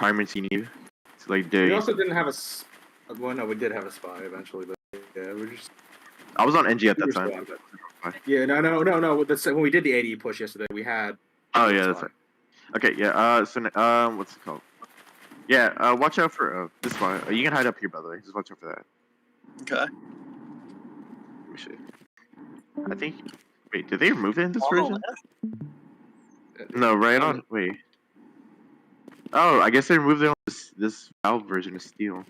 requirements you need to like do. We also didn't have well, no, we did have a spy eventually, but yeah, we're just. I was on NG at that time. Yeah, no. When we did the ADE push yesterday, we had. Oh yeah, that's right. Okay, yeah. So what's it called? Yeah. Watch out for this spy. You can hide up here, by the way. Just watch out for that. Okay. Let me see. I think. Wait, did they remove it in this version? No, right on. Wait. Oh, I guess they removed it on this Valve version of Steel.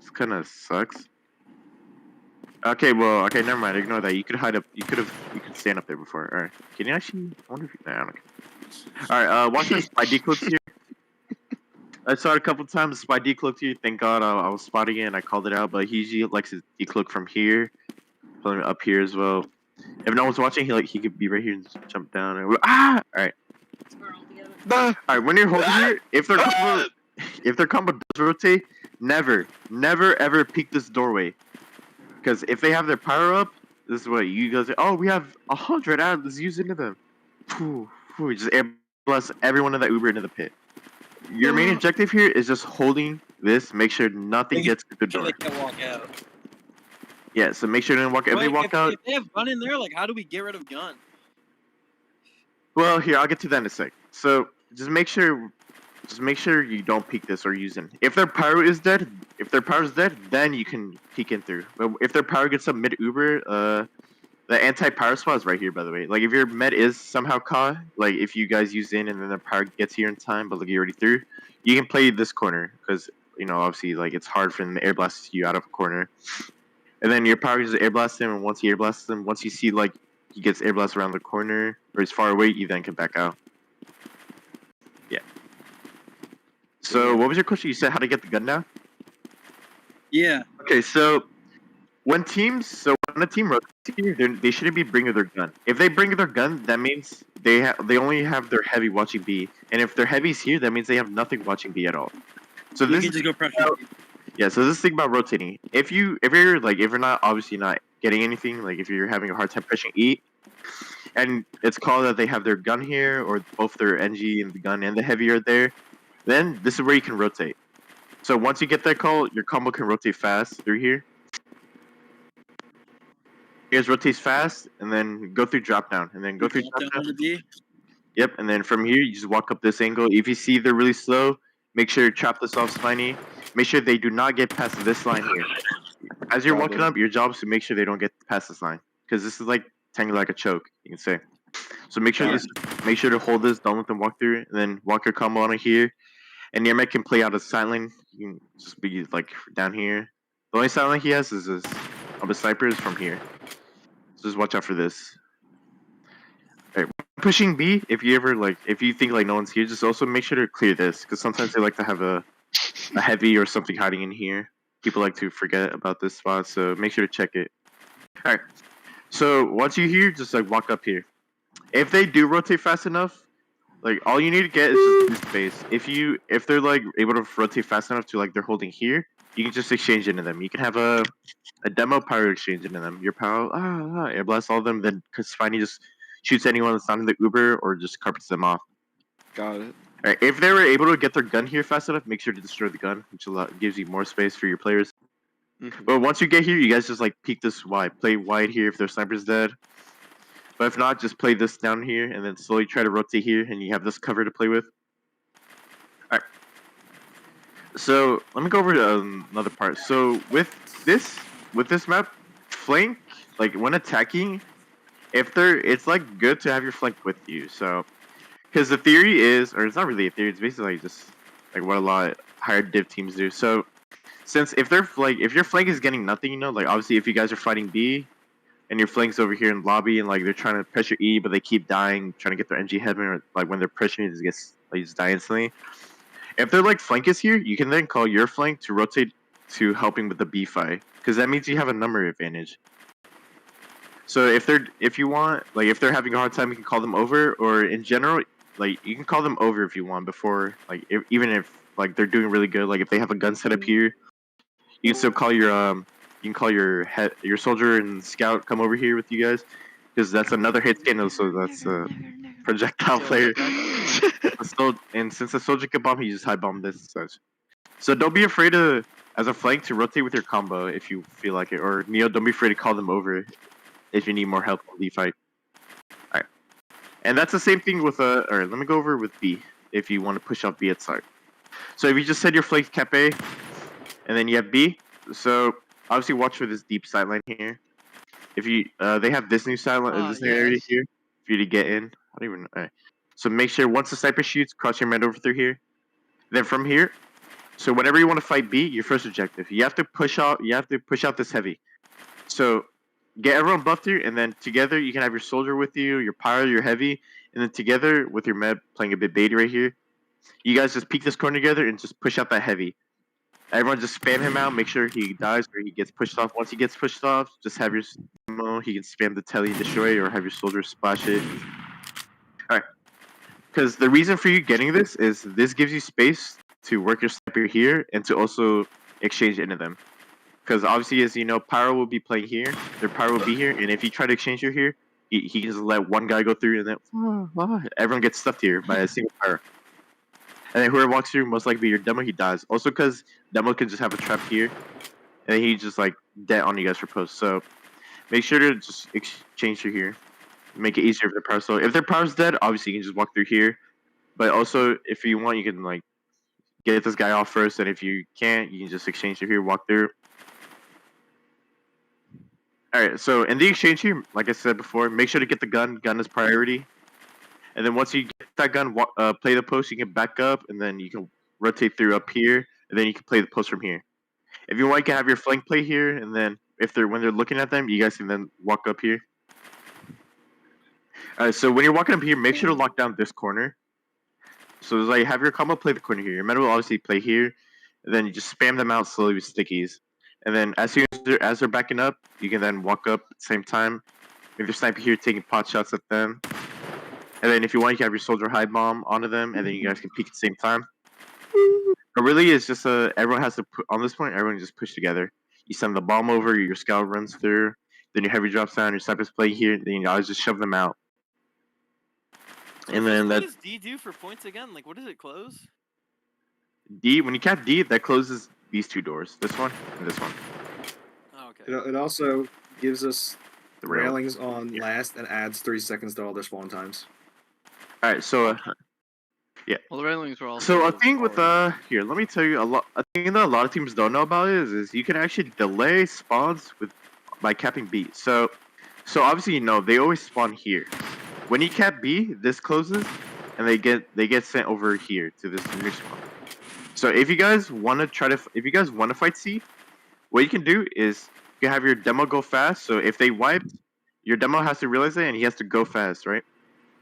This kind of sucks. Okay, well, okay, never mind. Ignore that. You could hide up. You could stand up there before. All right. Can you actually? I wonder if you. Nah, I don't care. All right. Watch this spy decloaks here. I saw it a couple times. Spy decloaked here. Thank God I was spotting it and I called it out. But he usually likes to decloak from here, up here as well. If no one's watching, he could be right here and jump down. And all right. All right. When you're holding here, if their combo does rotate, never ever peek this doorway. Because if they have their power up, this is what you guys say, oh, we have 100 out, let's use into them. Just air blast everyone in that Uber into the pit. Your main objective here is just holding this, make sure nothing gets to the door. They can't walk out. Yeah, so make sure they don't walk out. If they walk out... If they have gun in there, like, how do we get rid of gun? Well, here, I'll get to that in a sec. So, just make sure you don't peek this or use it. If their power is dead, then you can peek in through. But if their power gets up mid Uber, the anti-power spot is right here, by the way. Like if your med is somehow caught, like if you guys use in and then the power gets here in time, but like you're already through, you can play this corner because obviously like it's hard for them to air blast you out of a corner. And then your power just air blasts him, and once he air blasts him, once you see like he gets air blast around the corner or he's far away, you then can back out. Yeah. So, what was your question? You said how to get the gun now? Yeah. Okay, so when a team rotates here, they shouldn't be bringing their gun. If they bring their gun, that means they only have their heavy watching B. And if their heavy's here, that means they have nothing watching B at all. So you can just go pressure. Yeah, so this thing about rotating. If you're not obviously not getting anything, like if you're having a hard time pushing E, and it's called that they have their gun here, or both their NG and the gun and the heavy are there, then this is where you can rotate. So once you get that call, your combo can rotate fast through here. Here's rotates fast, and then go through drop down, and then go through drop down. Yep, and then from here, you just walk up this angle. If you see they're really slow, make sure you trap this off Spiny. Make sure they do not get past this line here. As you're walking up, your job is to make sure they don't get past this line, because this is like technically like a choke, you can say. So make sure to hold this, don't let them walk through, and then walk your combo on here. And your mech can play out a silent. You can just be like down here. The only silent he has is this. Of the sniper is from here. So just watch out for this. Alright, pushing B. If you think like no one's here, just also make sure to clear this, because sometimes they like to have a heavy or something hiding in here. People like to forget about this spot, so make sure to check it. Alright. So once you're here, just like walk up here. If they do rotate fast enough, like all you need to get is just this space. If they're like able to rotate fast enough to like they're holding here, you can just exchange into them. You can have a demo power exchange into them. Your power air blast all of them, then Spiny just shoots anyone that's not in the Uber or just carpets them off. Got it. Alright, if they were able to get their gun here fast enough, make sure to destroy the gun, which gives you more space for your players. But once you get here, you guys just like peek this wide. Play wide here if their sniper's dead. But if not, just play this down here and then slowly try to rotate here, and you have this cover to play with. Alright. So let me go over to another part. So with this map, flank, like when attacking, it's like good to have your flank with you. So because the theory is, or it's not really a theory, it's basically just like what a lot of higher div teams do. So since if your flank is getting nothing, like obviously if you guys are fighting B and your flank's over here in lobby and like they're trying to pressure E but they keep dying, trying to get their NG heaven, or like when they're pressuring it just die instantly. If their like flank is here, you can then call your flank to rotate to helping with the B fight, because that means you have a number advantage. So if they're having a hard time, you can call them over, or in general, like you can call them over if you want before, like even if like they're doing really good, like if they have a gun set up here, you can still call your soldier and scout come over here with you guys, because that's another hit scan. So that's a projectile player. And since the soldier can bomb, he just high bomb this. So don't be afraid to, as a flank, to rotate with your combo if you feel like it. Or Neo, don't be afraid to call them over if you need more help in the fight. Alright. And that's the same thing with alright, let me go over with B if you want to push off B at side. So if you just set your flank cap A, and then you have B, so obviously watch for this deep sideline here. If you they have this new sideline, this new area here for you to get in. I don't even know. Alright. So make sure once the sniper shoots, cross your man over through here. Then from here, so whenever you want to fight B, your first objective, you have to push out. You have to push out this heavy. So get everyone buffed here, and then together you can have your soldier with you, your pyro, your heavy, and then together with your med playing a bit baity right here. You guys just peek this corner together and just push out that heavy. Everyone just spam him out. Make sure he dies or he gets pushed off. Once he gets pushed off, just have your ammo. He can spam the telly and destroy, or have your soldier splash it. All right. Because the reason for you getting this is this gives you space to work your sniper here and to also exchange into them. Because obviously, as you know, Pyro will be playing here. Their Pyro will be here, and if you try to exchange you here, he can just let one guy go through, and then everyone gets stuffed here by a single Pyro. And then whoever walks through, most likely your demo, he dies. Also, because demo can just have a trap here, and he just like dead on you guys for post. So make sure to just exchange through here. Make it easier for their Pyro. So if their Pyro's dead, obviously you can just walk through here. But also, if you want, you can like get this guy off first, and if you can't, you can just exchange through here, walk through. Alright, so in the exchange here, like I said before, make sure to get the gun. Gun is priority. And then once you get that gun, play the post, you can back up, and then you can rotate through up here, and then you can play the post from here. If you want, you can have your flank play here, and then when they're looking at them, you guys can then walk up here. Alright, so when you're walking up here, make sure to lock down this corner. So it's like have your combo play the corner here. Your meta will obviously play here, and then you just spam them out slowly with stickies. And then as soon as they're backing up, you can then walk up at the same time. If your sniper here taking pot shots at them. And then if you want, you can have your soldier high bomb onto them, and then you guys can peek at the same time. But really, it's just everyone has to put on this point. Everyone just push together. You send the bomb over, your scout runs through, then your heavy drops down, your sniper's play here. Then you always just shove them out. And then what does D do for points again? Like, what does it close? D, when you cap D, that closes these two doors. This one and this one. Oh, okay. It also gives us The railings on last and adds 3 seconds to all their spawn times. All right, so yeah. Well, the railings were all. So a thing with here, let me tell you a thing that a lot of teams don't know about is you can actually delay spawns by capping B. So obviously they always spawn here. When you cap B, this closes, and they get sent over here to this new spawn. So if you guys want to fight C, what you can do is you can have your demo go fast. So if they wipe, your demo has to realize it, and he has to go fast, right?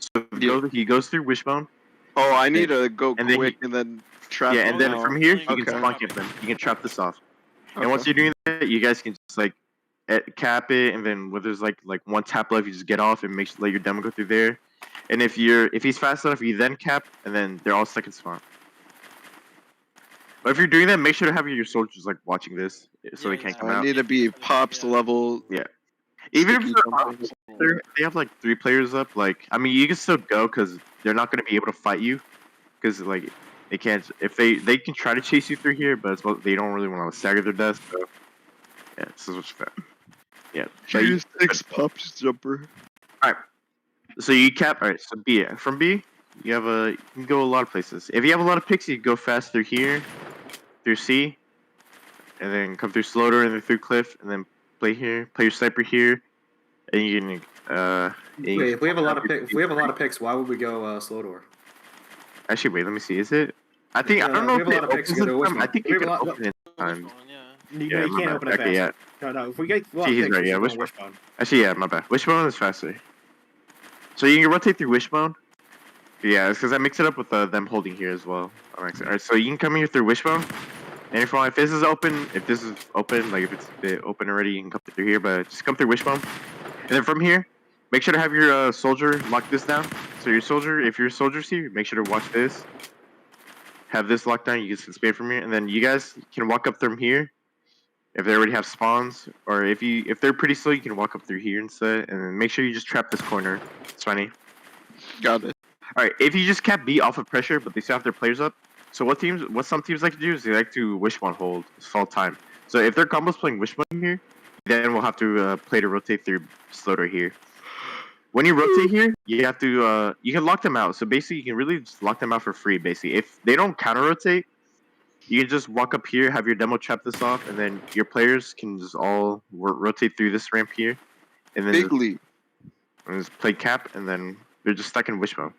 So he goes through Wishbone. Oh, I need to go and quick and then trap. Yeah, and then from here you Okay. can spawn camp them. You can trap this off. And once Okay. you're doing that, you guys can just like cap it, and then when there's like one tap left, you just get off and let your demo go through there. And if he's fast enough, you then cap, and then they're all second spawn. But if you're doing that, make sure to have your soldiers like watching this so they can't come I out. need to be pops level. Even if sticky they have like 3 players up, like I mean, you can still go because they're not going to be able to fight you because like they can't. If they can try to chase you through here, but they don't really want to stagger their death. So yeah, this is what's that. Yeah. But Choose 6 pops jumper. so you cap. All right. So B. From B, you can go a lot of places. If you have a lot of picks, you can go fast through here, through C, and then come through Slaughter and then through Cliff, and then play here, play your sniper here, and you can. Wait, if we have a lot of picks, why would we go slow door? Actually, wait. Let me see. Is it? I think I don't know we if have a it lot of picks opens to go in with time. them. I think We you have can a lot- open it in time. Wishbone, yeah. You, Yeah, you my can't bad. open it Okay, fast. yeah. No, if we get a lot See, of he's picks, right, we yeah, should go Wishbone. Wishbone. Actually, yeah, my bad. Wishbone is faster. So you can rotate through Wishbone. Yeah, it's because I mix it up with them holding here as well. Alright, so you can come here through Wishbone. And if this is open, like if it's a bit open already, you can come through here. But just come through Wishbone. And then from here, make sure to have your soldier lock this down. So if your soldier's here, make sure to watch this. Have this locked down. You can spam from here, and then you guys can walk up from here. If they already have spawns, or if they're pretty slow, you can walk up through here instead, and then make sure you just trap this corner. It's funny. Got it. All right, if you just cap B off of pressure, but they still have their players up. So what some teams like to do is they like to wishbone hold fall time. So if their combo's playing wishbone here, then we'll have to play to rotate through Slaughter here. When you rotate here, you have to you can lock them out. So basically, you can really just lock them out for free. Basically, if they don't counter rotate, you can just walk up here, have your demo trap this off, and then your players can just all rotate through this ramp here, and then just play cap, and then they're just stuck in wishbone.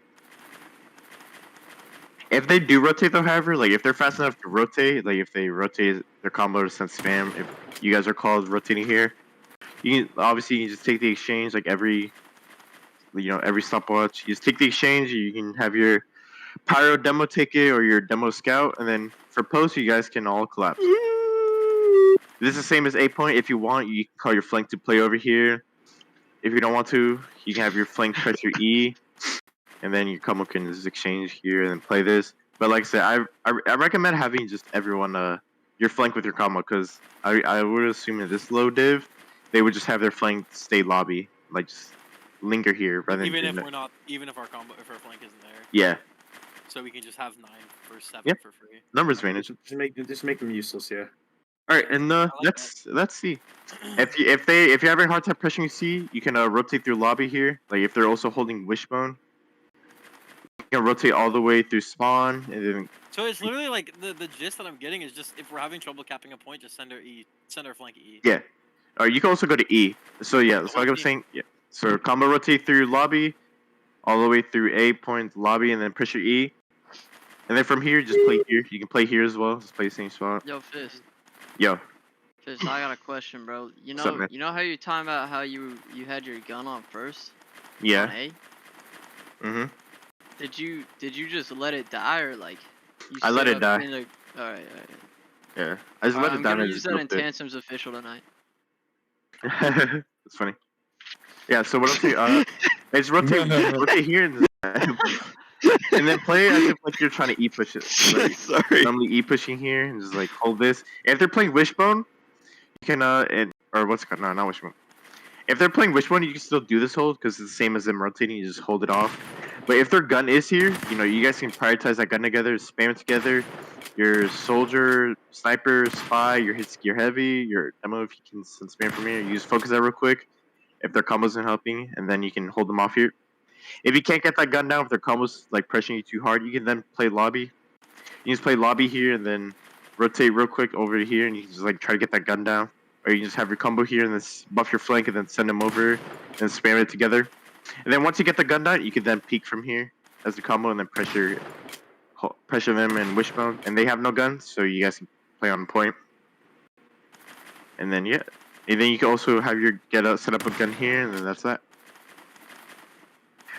If they do rotate though, however, like if they're fast enough to rotate, like if they rotate their combo to send spam, if you guys are called rotating here, you can just take the exchange like every stopwatch. You just take the exchange, you can have your pyro demo take it or your demo scout, and then for post you guys can all collapse. This is the same as 8 point. If you want, you can call your flank to play over here. If you don't want to, you can have your flank press your E. And then your combo can just exchange here and play this. But like I said, I recommend having just everyone your flank with your combo, because I would assume in this low div, they would just have their flank stay lobby, like just linger here rather than even if our flank isn't there. Yeah. So we can just have 9 for 7 Yep. for free. Numbers advantage. Just make them useless, yeah. All right, and let's see. If you're having a hard time pushing C, you can rotate through lobby here. Like if they're also holding wishbone. You can rotate all the way through spawn, and then. So it's literally like the gist that I'm getting is just if we're having trouble capping a point, just send our flank E. Yeah, or you can also go to E. So yeah, that's like I'm saying. Yeah. So combo rotate through lobby, all the way through A point lobby, and then push your E, and then from here just play here. You can play here as well. Just play the same spot. Yo, Fist. Yo. Fist, I got a question, bro. You What's up, know, man? you know how you talking about how you had your gun on first? Yeah. On A? Mhm. Did you just let it die, or like? You I let stood it up die. in the- Alright. Yeah. I just let it I'm down gonna and use just that in go Tansum's official tonight. It's funny. Yeah. So what I'm saying, it's rotate here and then play as if like you're trying to E push it. Like, Sorry. normally E pushing here and just like hold this. If they're playing wishbone, you can or what's it called? No, not wishbone. If they're playing wishbone, you can still do this hold because it's the same as them rotating. You just hold it off. But if their gun is here, you guys can prioritize that gun together, spam it together. Your soldier, sniper, spy, your heavy, your demo. If you can send spam from here, you just focus that real quick. If their combos aren't helping, and then you can hold them off here. If you can't get that gun down, if their combos like pressuring you too hard, you can then play lobby. You just play lobby here and then rotate real quick over to here, and you can just like try to get that gun down. Or you can just have your combo here and then buff your flank and then send them over and spam it together. And then once you get the gun down, you can then peek from here as the combo and then pressure them and wishbone. And they have no guns, so you guys can play on point. And then yeah, and then you can also have your set up a gun here, and then that's that.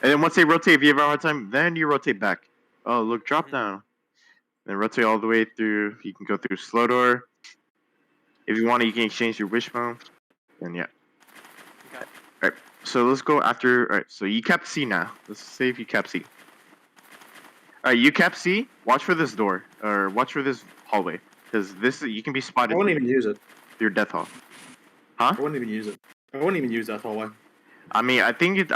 And then once they rotate, if you have a hard time, then you rotate back. Oh, look, drop down. Then rotate all the way through. You can go through slow door. If you want to, you can exchange your wishbone. And yeah. Okay. Alright, so let's go after. Alright, so you cap C now. Let's say if you cap C. Alright, you cap C. Watch for this door. Or watch for this hallway. Because you can be spotted. I wouldn't even use it. Through death hall. I wouldn't even use it. I wouldn't even use that hallway. I mean, I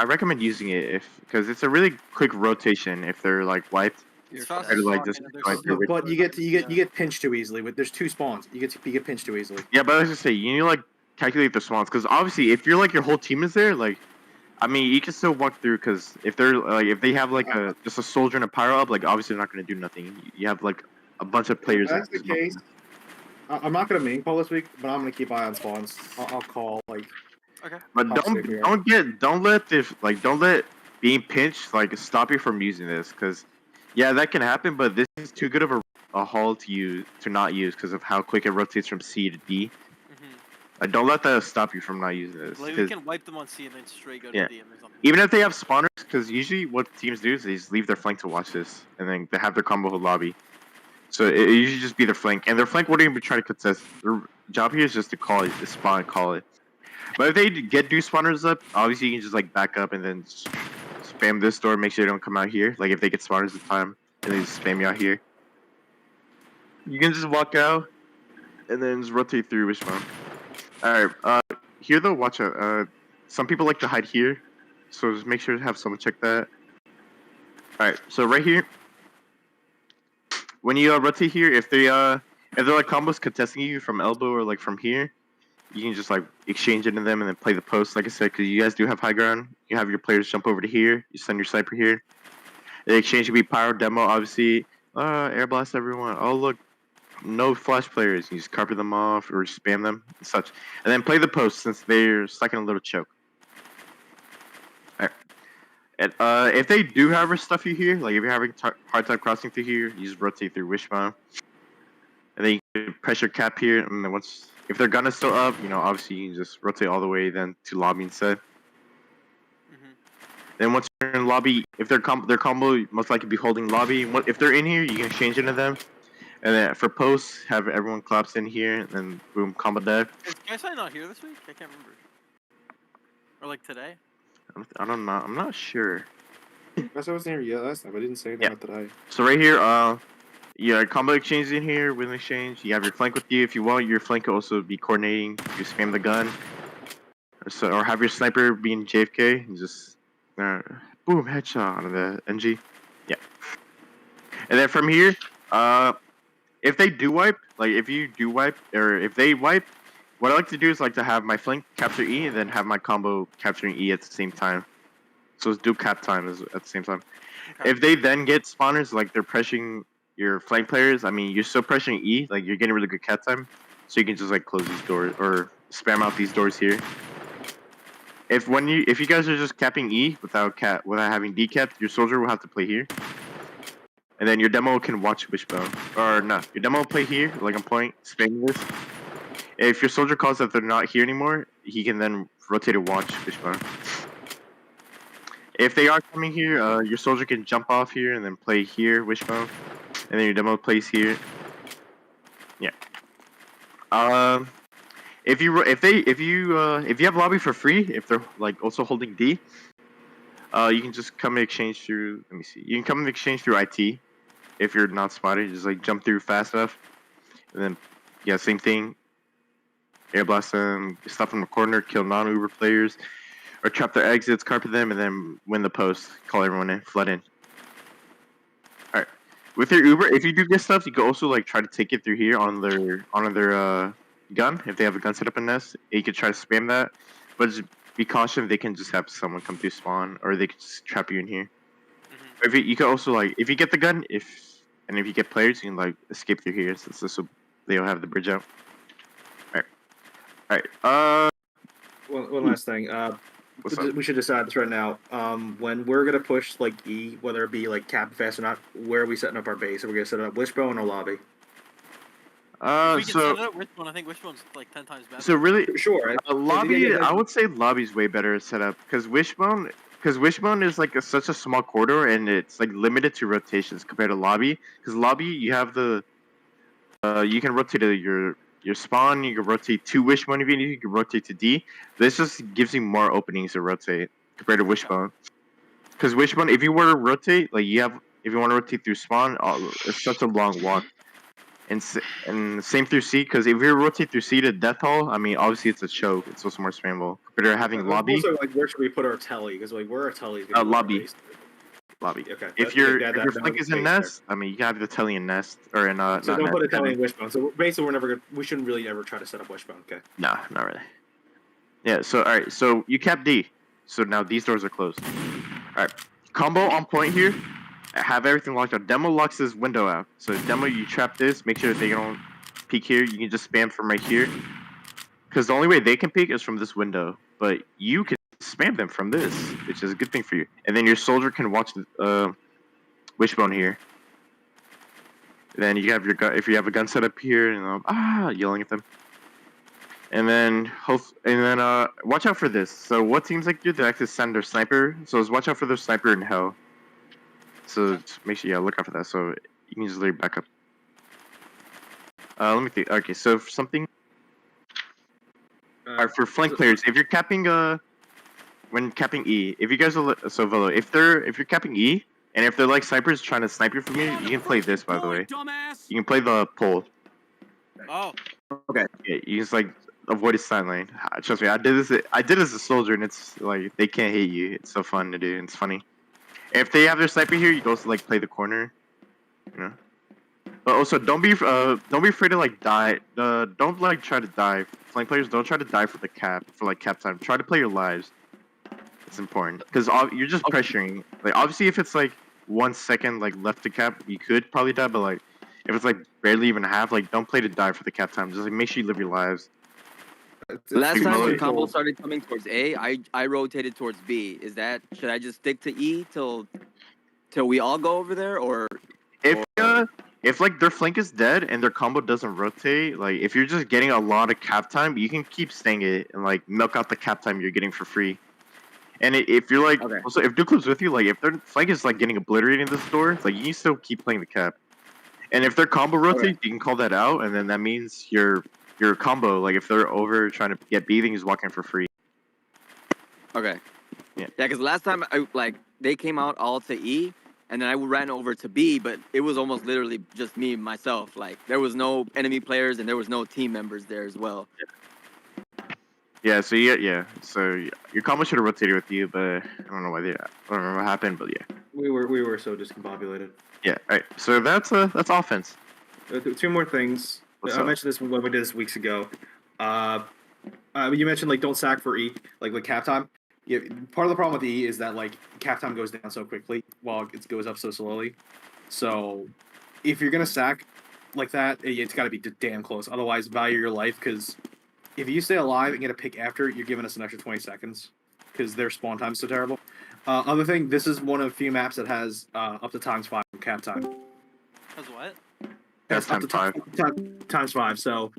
recommend using it because it's a really quick rotation if they're like wiped. It's fast Or as like fuck, this, and like, there's But you get pinched too easily. There's 2 spawns. You get pinched too easily. Yeah, but I was just say you need to like calculate the spawns because obviously if you're like your whole team is there, like, I mean you can still walk through because if they're like if they have like just a soldier and a pyro up, like obviously they're not gonna do nothing. You have like a bunch of players. If that's the case. I'm not gonna main call this week, but I'm gonna keep eye on spawns. I'll call like. Okay. But don't let being pinched like stop you from using this because yeah that can happen, but this is too good of a haul to not use because of how quick it rotates from C to D. Don't let that stop you from not using this. Like we can wipe them on C and then straight go to D or something. Even if they have spawners, because usually what teams do is they just leave their flank to watch this, and then they have their combo hold lobby. So it usually just be their flank, and their flank wouldn't even try to contest. Their job here is just to call it, to spawn, call it. But if they do spawners up, obviously you can just like back up and then spam this door, make sure they don't come out here. Like if they get spawners at the time, and they just spam you out here. You can just walk out. and then just rotate through Wishbone. Alright, here though, watch out. Some people like to hide here, so just make sure to have someone check that. Alright, so right here, when you rotate here, if they're like combos contesting you from elbow or like from here, you can just like exchange into them and then play the post, like I said, because you guys do have high ground. You have your players jump over to here, you send your sniper here. The exchange would be pyro demo, obviously. Air blast everyone. Oh look, no flash players. You just carpet them off or spam them and such, and then play the post since they're stuck in a little choke. Alright. And if they do however stuff you here, like if you're having hard time crossing through here, you just rotate through Wishbone, and then you can pressure cap here, and then if their gun is still up, you know, obviously you can just rotate all the way then to lobby instead. Then once you're in lobby, if their combo most likely be holding lobby. If they're in here, you can exchange into them. And then for posts, have everyone collapse in here, and then boom, combo dead. Is KSI not here this week? I can't remember. Or like today? I don't know. I'm not sure. That's what I was near you last time. I didn't say that today. So right here, yeah, combo exchange in here with an exchange. You have your flank with you. If you want, your flank could also be coordinating. You spam the gun, or have your sniper being JFK and just boom headshot on the NG. Yeah. And then from here, if they do wipe, like if you do wipe or if they wipe, what I like to do is like to have my flank capture E and then have my combo capturing E at the same time. So it's do cap time at the same time. Okay. If they then get spawners, like they're pressuring your flank players, I mean, you're still pressuring E, like you're getting really good cap time, so you can just like close these doors or spam out these doors here. If you guys are just capping E without having D capped, your soldier will have to play here, and then your demo can watch Wishbone, or no, your demo will play here, like I'm playing, spamming this. If your soldier calls that they're not here anymore, he can then rotate and watch Wishbone. If they are coming here, your soldier can jump off here and then play here, Wishbone, and then your demo plays here. Yeah. If you have lobby for free, if they're like also holding D, you can just come and exchange through. Let me see. You can come and exchange through IT. If you're not spotted, just like jump through fast enough, and then yeah, same thing. Air blast them, stuff from the corner, kill non-Uber players, or trap their exits, carpet them, and then win the post. Call everyone in, flood in. All right. With your Uber, if you do get stuff, you can also like try to take it through here on their gun. If they have a gun set up in nest, you can try to spam that, but just be cautious. They can just have someone come through spawn, or they can just trap you in here. If you can also like, if you get the gun, if you get players, you can like escape through here since this will they'll have the bridge out. All right. One last thing. We should decide this right now. When we're gonna push like E, whether it be like cap fast or not, where are we setting up our base? Are we gonna set it up Wishbone or lobby? We can set it up Wishbone. I think Wishbone's like 10 times better. So really, sure. Lobby. I would say lobby's way better set up because Wishbone is like such a small corridor and it's like limited to rotations compared to lobby. Because lobby, you have the you can rotate your spawn. You can rotate to Wishbone if you need. You can rotate to D. This just gives you more openings to rotate compared to Wishbone. Because Wishbone, if you were to rotate, like if you want to rotate through spawn, it's such a long walk. And same through C, because if you rotate through C to Death Hall, I mean, obviously it's a choke. It's also more spammable. Compared to having lobby. Also, like, where should we put our telly? Because like, where our telly is lobby. Lobby. Okay. If your flank is in nest, I mean, you can have the telly in nest or in So don't put a telly in Wishbone. So basically, we shouldn't really ever try to set up Wishbone. Okay. Nah, not really. Yeah. So all right. So you cap D. So now these doors are closed. All right. Combo on point here. Have everything locked out. Demo locks this window out. So demo, you trap this. Make sure that they don't peek here. You can just spam from right here. Because the only way they can peek is from this window. But you can spam them from this, which is a good thing for you. And then your soldier can watch Wishbone here. And then you have your gun. If you have a gun set up here, yelling at them. And then watch out for this. So what teams like do? They like to send their sniper. So just watch out for their sniper in hell. So just make sure, look out for that. So you can just lay back up. Let me think. Okay, so for something. For flank players, if you're capping when capping E, if you guys are Velo, if you're capping E, and if they're like snipers trying to snipe you from you, you can play this. By the way, you can play the pole. Oh, Yeah, you just like avoid his sign lane. Trust me, I did this. I did as a soldier, and it's like they can't hate you. It's so fun to do. It's funny. If they have their sniper here, you go to like play the corner. You know. But also, don't be afraid to like die. Don't like try to die. Flank players, don't try to die for the cap for like cap time. Try to play your lives. It's important because you're just pressuring. Like obviously, if it's like 1 second like left to cap, you could probably die. But like if it's like barely even half, like don't play to die for the cap time. Just like make sure you live your lives. Last pretty time when much. combo started coming towards A, I rotated towards B. Should I just stick to E till we all go over there, or If like their flank is dead and their combo doesn't rotate, like if you're just getting a lot of cap time, you can keep staying it and like milk out the cap time you're getting for free. And if you're like, Okay. also if Duke with you, like if their flank is like getting obliterated in this door, like you can still keep playing the cap. And if their combo rotates, you can call that out, and then that means your combo, like if they're over trying to get B, then he's walking for free. okay? Yeah. Yeah, because last time they came out all to E, and then I ran over to B, but it was almost literally just me myself. Like there was no enemy players and there was no team members there as well. Yeah, so your combo should have rotated with you, but I don't know why I don't remember what happened, but yeah. We were so discombobulated. Yeah, alright. So that's offense. Two more things. What's I up? mentioned this when we did this weeks ago. You mentioned like don't sack for E, like cap time. Yeah, part of the problem with E is that like cap time goes down so quickly while it goes up so slowly. So if you're gonna sack like that, it's got to be damn close. Otherwise, value your life, because if you stay alive and get a pick after, you're giving us an extra 20 seconds because their spawn time's so terrible. Other thing, this is one of the few maps that has up to ×5 cap time. that's what? That's Up to ×5. So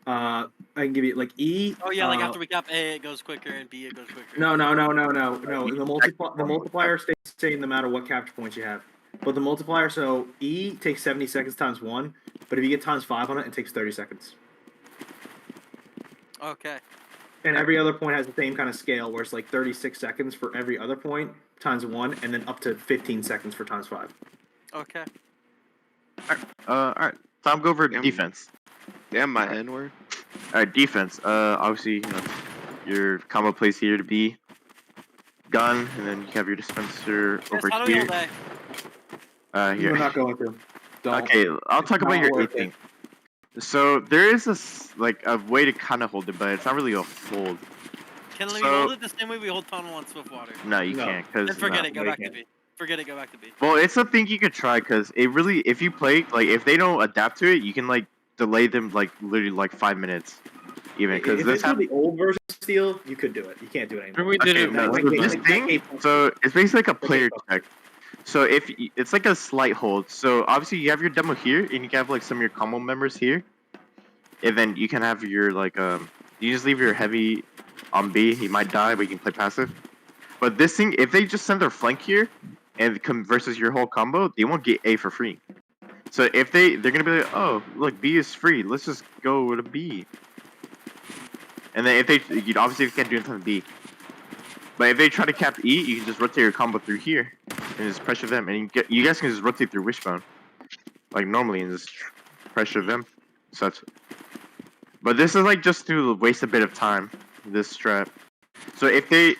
I can give you like E. Oh yeah, like after we cap A, it goes quicker, and B, it goes quicker. No. The multiplier stays the same no matter what capture points you have. But the multiplier, so E takes 70 seconds ×1, but if you get ×5 on it, it takes 30 seconds. Okay. And every other point has the same kind of scale, where it's like 36 seconds for every other point ×1, and then up to 15 seconds for ×5. Okay. Alright. Tom, go over Damn. defense. Damn, my N word. Alright, defense. Obviously, your combo plays here to be gun, and then you have your dispenser Yes, over how do we all here. day? We're Here. not going to. Don't. Okay, I'll talk about not your A worth it. thing. So there is a way to kind of hold it, but it's not really a hold. Can we So- hold it the same way we hold Tunnel on Swiftwater? No, you No. can't, because Then forget it. no, Go you back to can't. B. Forget it. Go back to B. Well, it's a thing you could try, because it really, if you play, like, if they don't adapt to it, you can, like, delay them, like, literally, like, 5 minutes. Even, because If this it's the old version of Steel, you could do it. You can't do it anymore. We did Okay, it. no, Like, so like, this like, thing, like, so it's basically like a player like, check. So if it's like a slight hold. So obviously you have your demo here, and you can have like some of your combo members here, and then you can have your like you just leave your heavy on B. He might die, but you can play passive. But this thing, if they just send their flank here and come versus your whole combo, they won't get A for free. So if they're gonna be like, oh look, B is free. Let's just go to B. And then if you obviously can't do anything with B. But if they try to cap E, you can just rotate your combo through here and just pressure them, and you guys can just rotate through Wishbone, like normally, and just pressure them. Such. But this is like just to waste a bit of time. This strat. So if they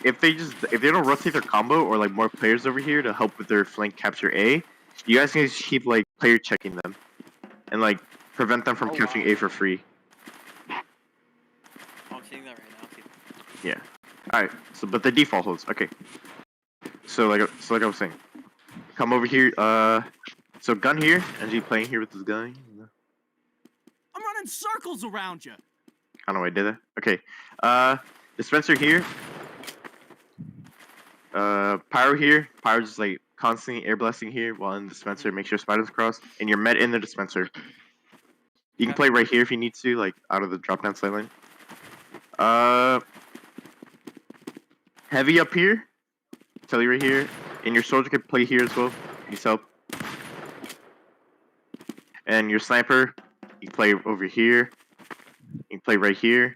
don't rotate their combo, or like more players over here to help with their flank capture A, you guys can just keep like player checking them, and like prevent them from capturing A for free. Oh, I'm seeing that right now. Yeah. Alright, so but the default holds. Okay. So like I was saying. Come over here, so gun here, and he playing here with his gun. I'm running circles around you. I don't know why I did that. Okay. Dispenser here. Pyro here. Pyro just like constantly air blasting here while in the dispenser, make sure spiders cross. And you're met in the dispenser. You can play right here if you need to, like out of the drop down side lane. Heavy up here. Tell you right here. And your soldier can play here as well. Needs help. And your sniper, you can play over here. You can play right here.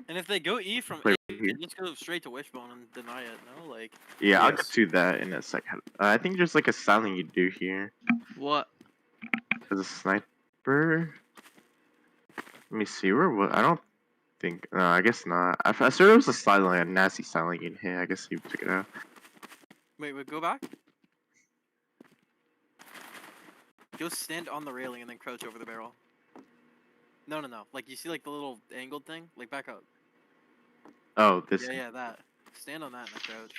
And if they go E from Play A, right you here. can just go straight to Wishbone and deny it. No, like. Yeah, I'll get Yes. to that in a second. I think there's like a silent you do here. What? As a sniper. Let me see where. What? I don't think. No, I guess not. I swear it was a silent, a nasty silent in here. I guess you took it out. Wait, go back. Go stand on the railing and then crouch over the barrel. No. Like you see, like the little angled thing. Like back up. Oh, this. Yeah, that. Stand on that and then crouch.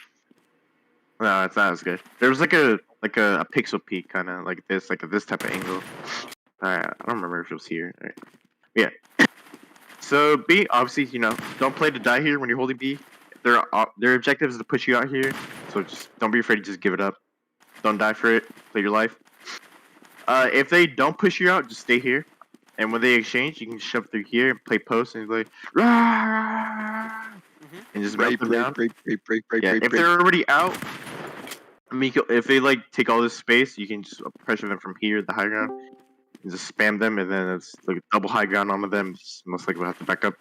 No, it's not as good. There was like a pixel peak kind of like this type of angle. Alright, I don't remember if it was here. Alright. Yeah. So B, obviously, don't play to die here when you're holding B. Their objective is to push you out here. So just don't be afraid to just give it up. Don't die for it. Play your life. If they don't push you out, just stay here. And when they exchange, you can shove through here and play post and like, Rah! And just melt them down. break. Yeah, if they're already out, I mean, if they like take all this space, you can just pressure them from here, the high ground, and just spam them, and then it's like double high ground on them. Just most likely we'll have to back up.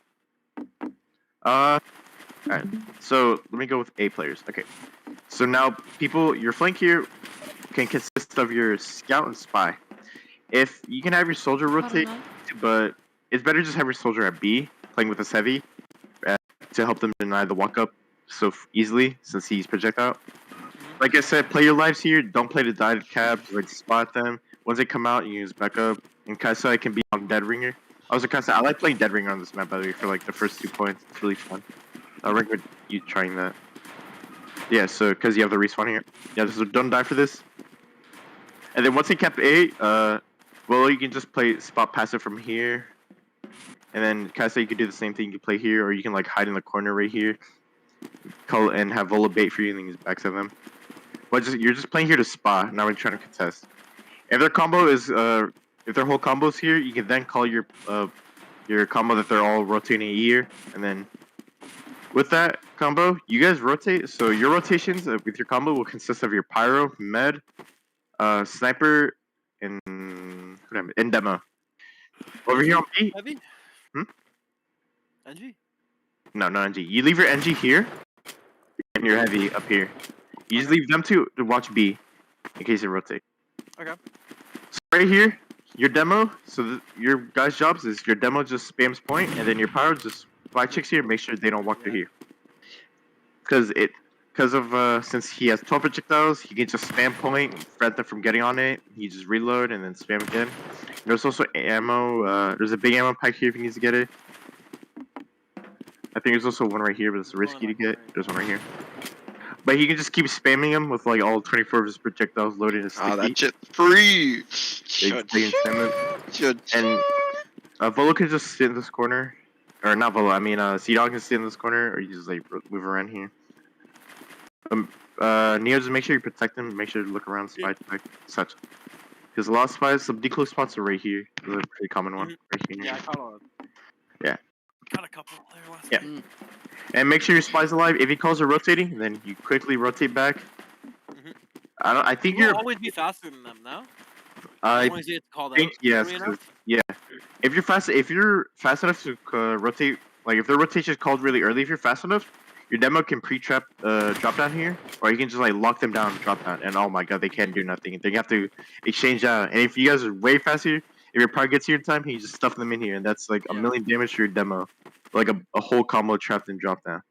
Alright. So let me go with A players. Okay. So now your flank here can consist of your scout and spy. If you can have your soldier rotate, but it's better just have your soldier at B, playing with this heavy, to help them deny the walk up so easily since he's projectile. Like I said, play your lives here. Don't play to die to cabs. Like spot them. Once they come out, you use back up. And Kaisai can be on Dead Ringer. Also, Kaisai, I like playing Dead Ringer on this map by the way for like the first 2 points. It's really fun. I recommend you trying that. Yeah, so because you have the respawn here. Yeah, so don't die for this. And then once they cap A, well, you can just play spot passive from here. And then Kaisai, you can do the same thing. You can play here, or you can like hide in the corner right here. Call and have Vola bait for you, and then use backs at them. But you're just playing here to spa, not really trying to contest. If their combo is if their whole combo's here, you can then call your combo that they're all rotating here, and then with that combo, you guys rotate. So your rotations with your combo will consist of your pyro, med, sniper, and demo. Over here on B. Heavy? Hmm? NG? No, not NG. You leave your NG here, and your heavy up here. You just leave them to watch B, in case they rotate. Okay. So right here, your demo. So your guys' jobs is your demo just spams point, and then your pyro just fly chicks here. Make sure they don't walk through here. Since he has 12 projectiles, he can just spam point, prevent them from getting on it. He just reload and then spam again. There's also ammo. There's a big ammo pack here if he needs to get it. I think there's also one right here, but it's risky to get. There's one right here. But he can just keep spamming him with like all 24 of his projectiles loaded in his sticky. Oh, that shit's free. They can spam it. And Volo can just sit in this corner. Or not Volo, I mean C-Dog can sit in this corner, or you just like move around here. Neo, just make sure you protect him. Make sure to look around, spy check, such. Because a lot of spies, some decloak spots are right here. This is a pretty common one. Right here. Yeah, I caught a couple there last Yeah. And make sure your spy's alive. If he calls a rotating, then you quickly rotate back. I think You'll you're. always be faster than them, no? I Always get called think out yes. early enough? Yeah. If you're fast enough to rotate, like if the rotation is called really early, if you're fast enough, your demo can pre-trap drop down here, or you can just like lock them down, drop down, and oh my god, they can't do nothing. They have to exchange out. And if you guys are way faster, if your part gets here in time, you just stuff them in here, and that's like a million damage to your demo, like a whole combo trapped in drop down.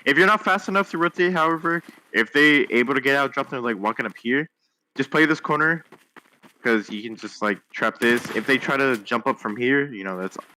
If you're not fast enough to rotate, however, if they able to get out, drop down, like walking up here, just play this corner, because you can just like trap this. If they try to jump up from here, that's